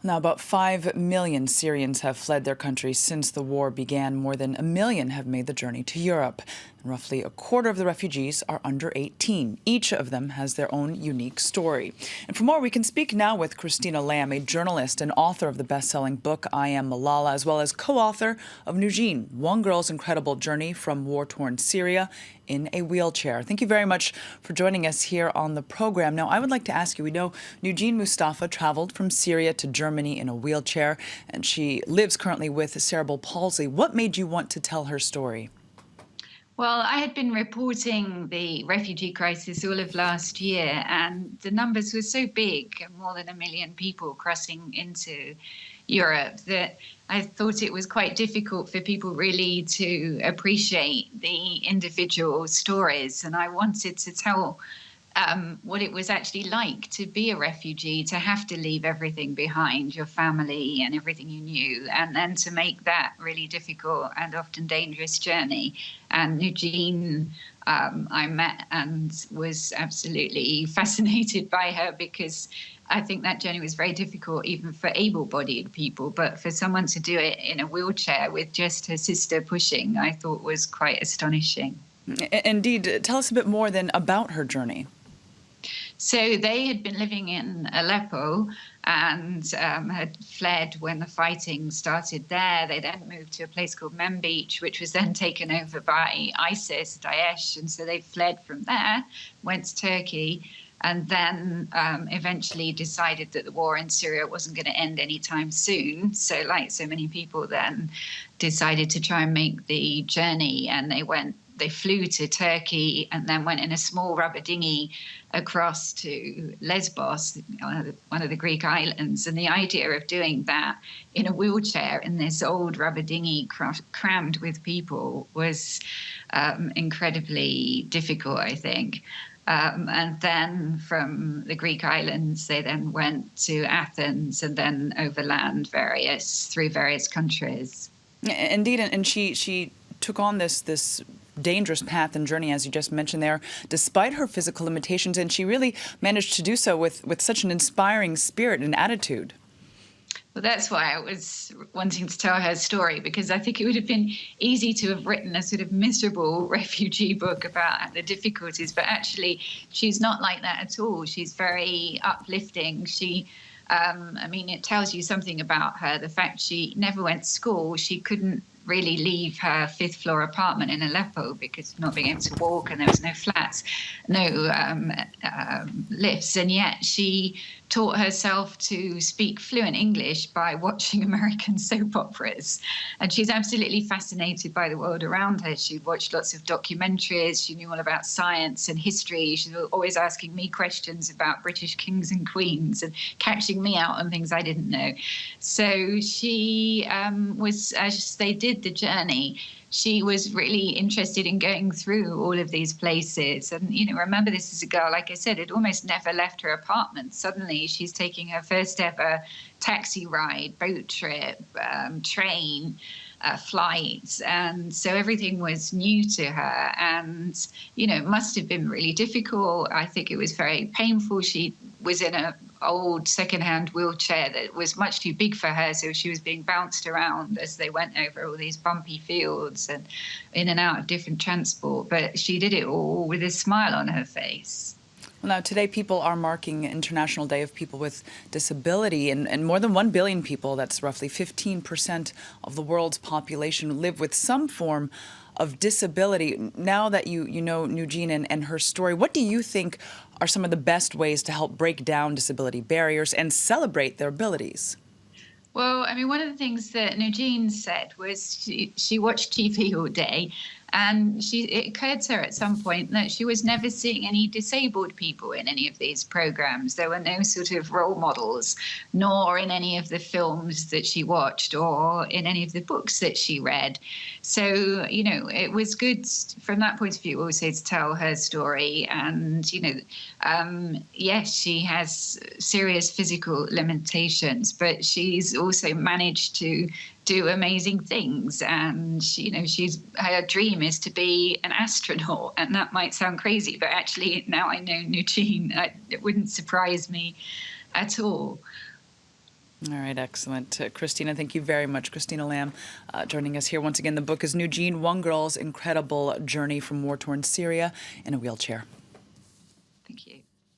Now, about 5 million Syrians have fled their country since the war began. More than 1 million have made the journey to Europe. And roughly a quarter of the refugees are under 18. Each of them has their own unique story. And for more, we can speak now with Christina Lamb, a journalist and author of the best-selling book, I Am Malala, as well as co-author of Nujeen, One Girl's Incredible Journey from War-Torn Syria in a Wheelchair. Thank you very much for joining us here on the program. Now, I would like to ask you, we know Nujeen Mustafa traveled from Syria to Germany in a wheelchair, and she lives currently with cerebral palsy. What made you want to tell her story? Well, I had been reporting the refugee crisis all of last year, and the numbers were so big, more than 1 million people crossing into Europe, that I thought it was quite difficult for people really to appreciate the individual stories. And I wanted to tell what it was actually like to be a refugee, to have to leave everything behind, your family and everything you knew, and then to make that really difficult and often dangerous journey. And Nujeen, I met and was absolutely fascinated by her, because I think that journey was very difficult even for able-bodied people, but for someone to do it in a wheelchair with just her sister pushing, I thought was quite astonishing. Indeed. Tell us a bit more then about her journey. So they had been living in Aleppo and had fled when the fighting started there. They then moved to a place called Manbij, which was then taken over by ISIS, Daesh. And so they fled from there, went to Turkey, and then eventually decided that the war in Syria wasn't going to end anytime soon. So like so many people then decided to try and make the journey, and they flew to Turkey and then went in a small rubber dinghy across to Lesbos, one of the Greek islands. And the idea of doing that in a wheelchair in this old rubber dinghy crammed with people was incredibly difficult, I think. And then from the Greek islands, they then went to Athens and then overland through various countries. Indeed, and she took on this dangerous path and journey, as you just mentioned there, despite her physical limitations, and she really managed to do so with such an inspiring spirit and attitude. Well, that's why I was wanting to tell her story, because I think it would have been easy to have written a sort of miserable refugee book about the difficulties, but actually she's not like that at all. She's very uplifting. It tells you something about her, the fact she never went to school. She couldn't really leave her 5th floor apartment in Aleppo because of not being able to walk, and there was no flats, no lifts, and yet she taught herself to speak fluent English by watching American soap operas. And she's absolutely fascinated by the world around her. She'd watched lots of documentaries. She knew all about science and history. She was always asking me questions about British kings and queens and catching me out on things I didn't know. So she was, as they did the journey, she was really interested in going through all of these places. And, remember, this is a girl, like I said, had almost never left her apartment. Suddenly she's taking her first ever taxi ride, boat trip, train, flights. And so everything was new to her. And, it must have been really difficult. I think it was very painful. She was in an old secondhand wheelchair that was much too big for her, so she was being bounced around as they went over all these bumpy fields and in and out of different transport. But she did it all with a smile on her face. Well, now, today people are marking International Day of People with Disability, and more than 1 billion people, that's roughly 15% of the world's population, live with some form of disability. Now that you know Nujeen and her story, what do you think are some of the best ways to help break down disability barriers and celebrate their abilities? Well, one of the things that Nujeen said was she watched TV all day, and it occurred to her at some point that she was never seeing any disabled people in any of these programs. There were no sort of role models, nor in any of the films that she watched or in any of the books that she read. So, it was good from that point of view also to tell her story. And, yes, she has serious physical limitations, but she's also managed to do amazing things. And her dream is to be an astronaut, and that might sound crazy, but actually now I know Nujeen, it wouldn't surprise me at all. All right, excellent. Christina, thank you very much. Christina Lamb joining us here once again. The book is Nujeen, One Girl's Incredible Journey from War-Torn Syria in a Wheelchair.